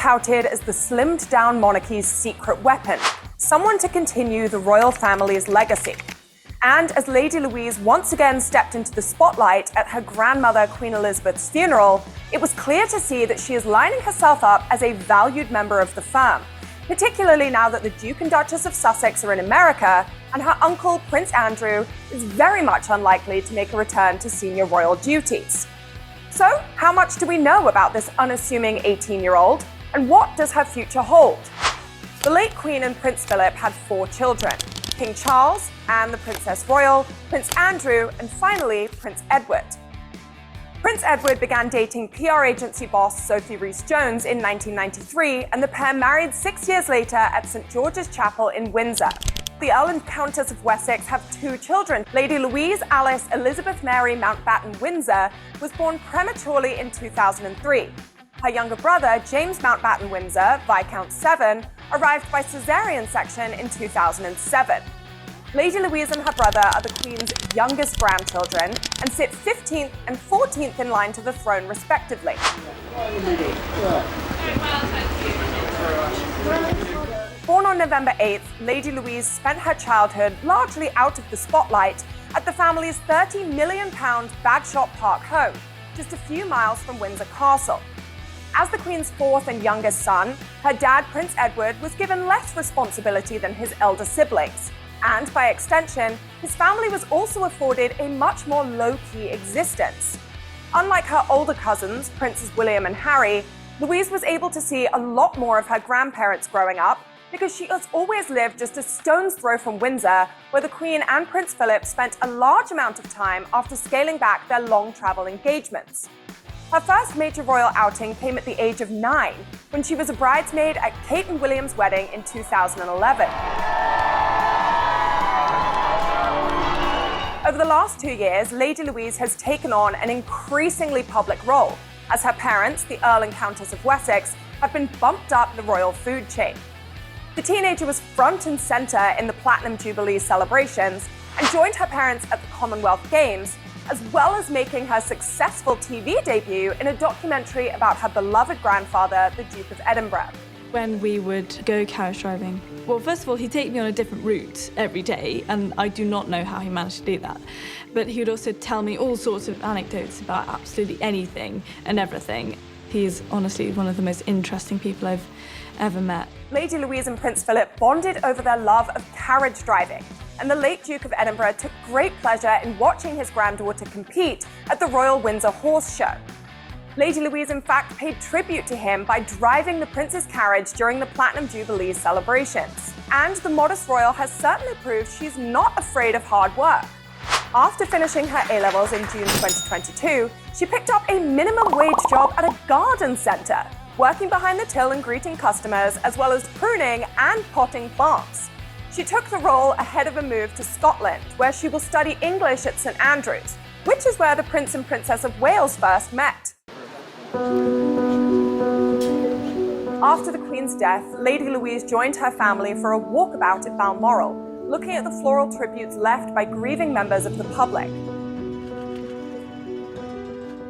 touted as the slimmed-down monarchy's secret weapon, someone to continue the royal family's legacy. And as Lady Louise once again stepped into the spotlight at her grandmother Queen Elizabeth's funeral, it was clear to see that she is lining herself up as a valued member of the firm, particularly now that the Duke and Duchess of Sussex are in America, and her uncle, Prince Andrew, is very much unlikely to make a return to senior royal duties. So, how much do we know about this unassuming 18-year-old, and what does her future hold? The late Queen and Prince Philip had 4 children: King Charles, Anne the Princess Royal, Prince Andrew, and finally, Prince Edward. Prince Edward began dating PR agency boss Sophie Rhys-Jones in 1993, and the pair married 6 years later at St. George's Chapel in Windsor. The Earl and Countess of Wessex have 2 children. Lady Louise Alice Elizabeth Mary Mountbatten Windsor was born prematurely in 2003. Her younger brother, James Mountbatten Windsor, Viscount Severn, arrived by caesarean section in 2007. Lady Louise and her brother are the Queen's youngest grandchildren and sit 15th and 14th in line to the throne, respectively. Born on November 8th, Lady Louise spent her childhood largely out of the spotlight at the family's £30 million Bagshot Park home, just a few miles from Windsor Castle. As the Queen's 4th and youngest son, her dad, Prince Edward, was given less responsibility than his elder siblings. And by extension, his family was also afforded a much more low-key existence. Unlike her older cousins, Princes William and Harry, Louise was able to see a lot more of her grandparents growing up because she has always lived just a stone's throw from Windsor, where the Queen and Prince Philip spent a large amount of time after scaling back their long-travel engagements. Her first major royal outing came at the age of 9, when she was a bridesmaid at Kate and William's wedding in 2011. Over the last 2 years, Lady Louise has taken on an increasingly public role, as her parents, the Earl and Countess of Wessex, have been bumped up the royal food chain. The teenager was front and center in the Platinum Jubilee celebrations and joined her parents at the Commonwealth Games, as well as making her successful TV debut in a documentary about her beloved grandfather, the Duke of Edinburgh. When we would go carriage driving, well, first of all, he'd take me on a different route every day, and I do not know how he managed to do that. But he would also tell me all sorts of anecdotes about absolutely anything and everything. He is honestly one of the most interesting people I've ever met. Lady Louise and Prince Philip bonded over their love of carriage driving, and the late Duke of Edinburgh took great pleasure in watching his granddaughter compete at the Royal Windsor Horse Show. Lady Louise, in fact, paid tribute to him by driving the Prince's carriage during the Platinum Jubilee celebrations. And the modest royal has certainly proved she's not afraid of hard work. After finishing her A-levels in June 2022, she picked up a minimum wage job at a garden centre, working behind the till and greeting customers, as well as pruning and potting plants. She took the role ahead of a move to Scotland, where she will study English at St Andrews, which is where the Prince and Princess of Wales first met. After the Queen's death, Lady Louise joined her family for a walkabout at Balmoral, looking at the floral tributes left by grieving members of the public.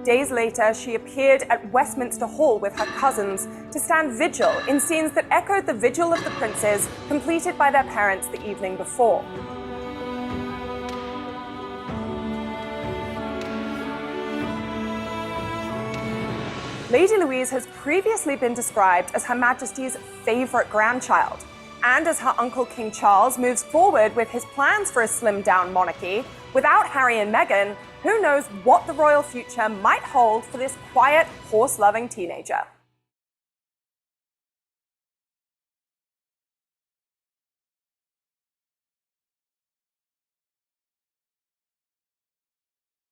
Days later, she appeared at Westminster Hall with her cousins to stand vigil in scenes that echoed the vigil of the princes completed by their parents the evening before. Lady Louise has previously been described as Her Majesty's favourite grandchild, and as her uncle King Charles moves forward with his plans for a slimmed-down monarchy, without Harry and Meghan, who knows what the royal future might hold for this quiet, horse-loving teenager.